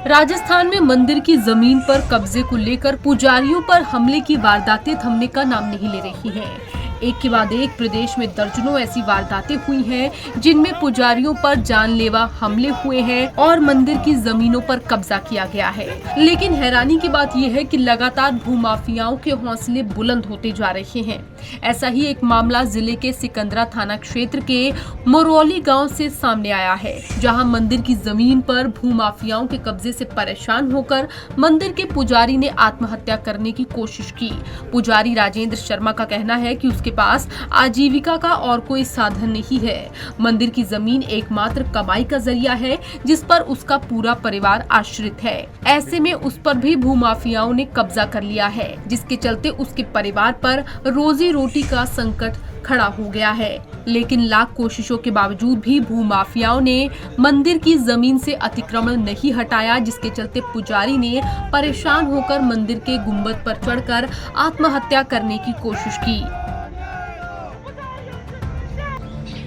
राजस्थान में मंदिर की जमीन पर कब्जे को लेकर पुजारियों पर हमले की वारदातें थमने का नाम नहीं ले रही हैं। एक के बाद एक प्रदेश में दर्जनों ऐसी वारदातें हुई हैं जिनमें पुजारियों पर जानलेवा हमले हुए हैं और मंदिर की जमीनों पर कब्जा किया गया है। लेकिन हैरानी की बात यह है कि लगातार भूमाफियाओं के हौसले बुलंद होते जा रहे हैं। ऐसा ही एक मामला जिले के सिकंदरा थाना क्षेत्र के मोरौली गांव से सामने आया है, जहां मंदिर की जमीन पर भूमाफियाओं के कब्जे से परेशान होकर मंदिर के पुजारी ने आत्महत्या करने की कोशिश की। पुजारी राजेंद्र शर्मा का कहना है कि उसके पास आजीविका का और कोई साधन नहीं है। मंदिर की जमीन एकमात्र कमाई का जरिया है जिस पर उसका पूरा परिवार आश्रित है। ऐसे में उस पर भी भूमाफियाओं ने कब्जा कर लिया है, जिसके चलते उसके परिवार पर रोजी रोटी का संकट खड़ा हो गया है। लेकिन लाख कोशिशों के बावजूद भी भूमाफियाओं ने मंदिर की जमीन से अतिक्रमण नहीं हटाया, जिसके चलते पुजारी ने परेशान होकर मंदिर के गुंबद पर चढ़कर आत्महत्या करने की कोशिश की।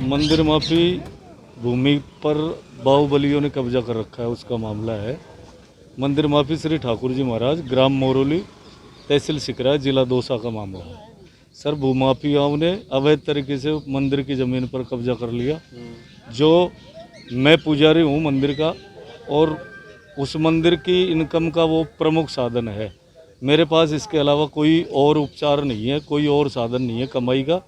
मंदिर माफी भूमि पर बाहुबलियों ने कब्जा कर रखा है, उसका मामला है। मंदिर माफी श्री ठाकुर जी महाराज, ग्राम मोरौली, तहसील सिकरा, जिला दौसा का मामला है। सर, भूमाफियाओं ने अवैध तरीके से मंदिर की ज़मीन पर कब्जा कर लिया। जो मैं पुजारी हूँ मंदिर का और उस मंदिर की इनकम का वो प्रमुख साधन है। मेरे पास इसके अलावा कोई और उपचार नहीं है, कोई और साधन नहीं है कमाई का।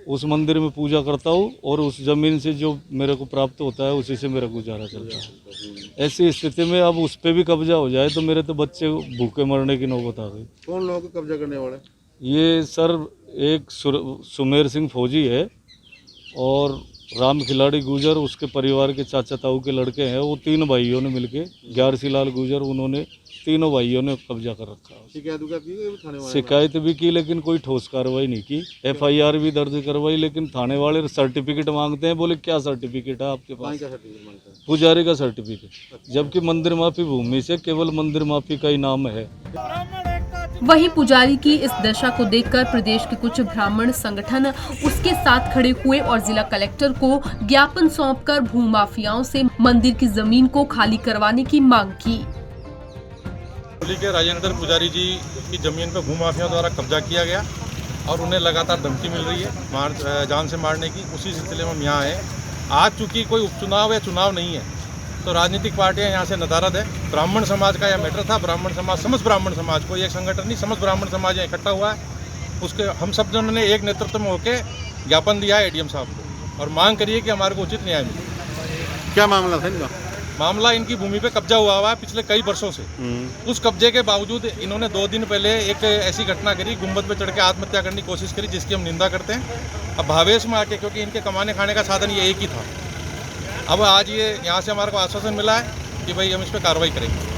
उस मंदिर में पूजा करता हूँ और उस ज़मीन से जो मेरे को प्राप्त होता है उसी से मेरा गुजारा चलता है। ऐसी स्थिति में अब उस पर भी कब्जा हो जाए तो मेरे तो बच्चे भूखे मरने की नौबत आ गई। कौन लोगों को कब्जा करने वाले? ये सर एक सुमेर सिंह फौजी है और राम खिलाड़ी गुजर, उसके परिवार के चाचा ताऊ के लड़के हैं। वो तीन भाइयों ने मिलके, ग्यारसी लाल गुजर, उन्होंने तीनों भाइयों ने कब्जा कर रखा है। शिकायत भी की लेकिन कोई ठोस कार्रवाई नहीं की। FIR भी दर्ज करवाई लेकिन थाने वाले सर्टिफिकेट मांगते हैं। बोले क्या सर्टिफिकेट है आपके पास? पुजारी का सर्टिफिकेट, जबकि मंदिर माफी भूमि से केवल मंदिर माफी का ही नाम है। वहीं पुजारी की इस दशा को देखकर प्रदेश के कुछ ब्राह्मण संगठन उसके साथ खड़े हुए और जिला कलेक्टर को ज्ञापन सौंपकर भूमाफियाओं से मंदिर की जमीन को खाली करवाने की मांग की। के राजेंद्र पुजारी जी की जमीन पर भूमाफियाओं द्वारा कब्जा किया गया और उन्हें लगातार धमकी मिल रही है जान से मारने की। उसी सिलसिले में हम यहाँ हैं। आज चूंकि कोई उपचुनाव या चुनाव नहीं है तो राजनीतिक पार्टियां यहाँ से नदारद है। ब्राह्मण समाज का यह मैटर था। ब्राह्मण समाज, समस्त ब्राह्मण समाज, कोई एक संगठन नहीं, समस्त ब्राह्मण समाज यहाँ इकट्ठा हुआ है। उसके हम सब जनों ने एक नेतृत्व में होकर ज्ञापन दिया है ADM साहब को और मांग करिए कि हमारे को उचित न्याय मिले। क्या मामला था इनका? मामला इनकी भूमि पे कब्जा हुआ है पिछले कई वर्षों से। उस कब्जे के बावजूद इन्होंने 2 दिन पहले एक ऐसी घटना करी, गुंबद पे चढ़ के आत्महत्या करने की कोशिश करी, जिसकी हम निंदा करते हैं। अब भावेश में आके, क्योंकि इनके कमाने खाने का साधन ये एक ही था, अब आज ये यहाँ से हमारे को आश्वासन मिला है कि भाई हम इस पर कार्रवाई करेंगे।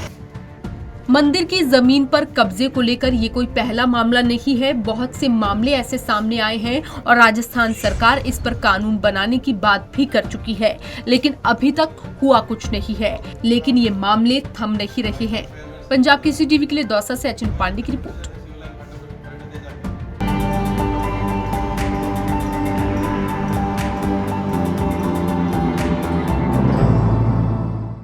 मंदिर की जमीन पर कब्जे को लेकर ये कोई पहला मामला नहीं है। बहुत से मामले ऐसे सामने आए हैं और राजस्थान सरकार इस पर कानून बनाने की बात भी कर चुकी है, लेकिन अभी तक हुआ कुछ नहीं है। लेकिन ये मामले थम नहीं रहे हैं। पंजाब KCTV के लिए दौसा से अचिन पांडे की रिपोर्ट।